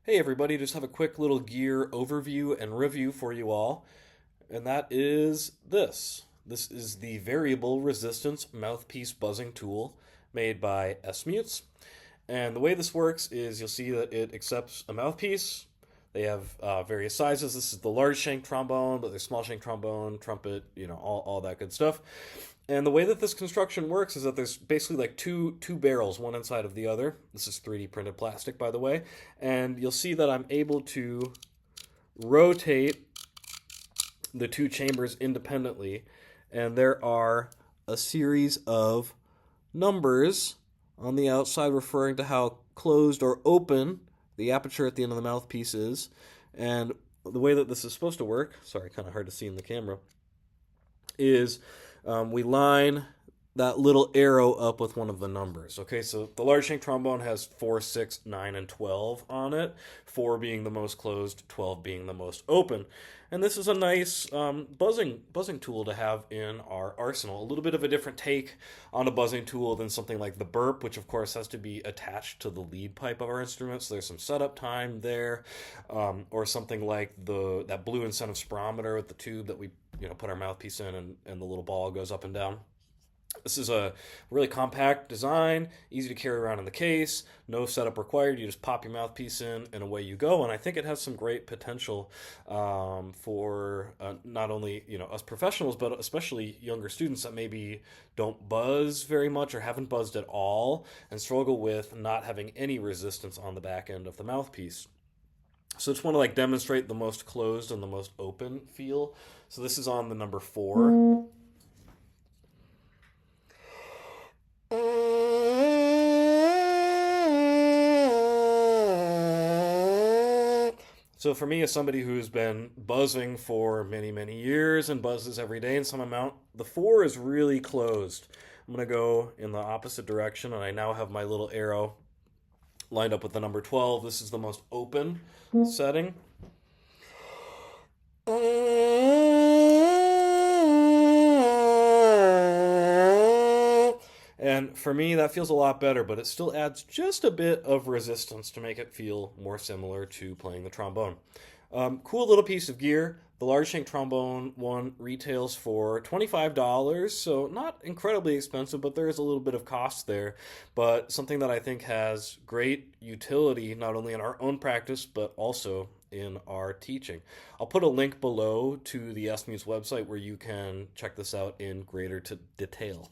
Hey everybody, just have a quick little gear overview and review for you all, and that is this. This is the variable resistance mouthpiece buzzing tool made by S-Mutes. And the way this works is you'll see that it accepts a mouthpiece. They have various sizes. This is the large shank trombone, but there's small shank trombone, trumpet, all that good stuff. And the way that this construction works is that there's basically like two barrels, one inside of the other. This is 3D printed plastic, by the way. And you'll see that I'm able to rotate the two chambers independently. And there are a series of numbers on the outside referring to how closed or open the aperture at the end of the mouthpiece is. And the way that this is supposed to work, sorry, kind of hard to see in the camera, is we line that little arrow up with one of the numbers. Okay, so the large shank trombone has 4, 6, 9, and 12 on it, 4 being the most closed, 12 being the most open. And this is a nice buzzing tool to have in our arsenal. A little bit of a different take on a buzzing tool than something like the burp, which of course has to be attached to the lead pipe of our instrument, so there's some setup time there. Or something like that blue incentive spirometer with the tube that we put our mouthpiece in, and the little ball goes up and down. This is a really compact design, easy to carry around in the case, no setup required. You just pop your mouthpiece in and away you go. And I think it has some great potential for not only us professionals, but especially younger students that maybe don't buzz very much or haven't buzzed at all and struggle with not having any resistance on the back end of the mouthpiece. So I just want to demonstrate the most closed and the most open feel. So this is on the number 4. So for me, as somebody who's been buzzing for many, many years and buzzes every day in some amount, the 4 is really closed. I'm going to go in the opposite direction, and I now have my little arrow lined up with the number 12. This is the most open setting. And for me, that feels a lot better, but it still adds just a bit of resistance to make it feel more similar to playing the trombone. Cool little piece of gear. The large shank trombone one retails for $25, so not incredibly expensive, but there is a little bit of cost there. But something that I think has great utility, not only in our own practice, but also in our teaching. I'll put a link below to the S-Mutes website where you can check this out in greater detail.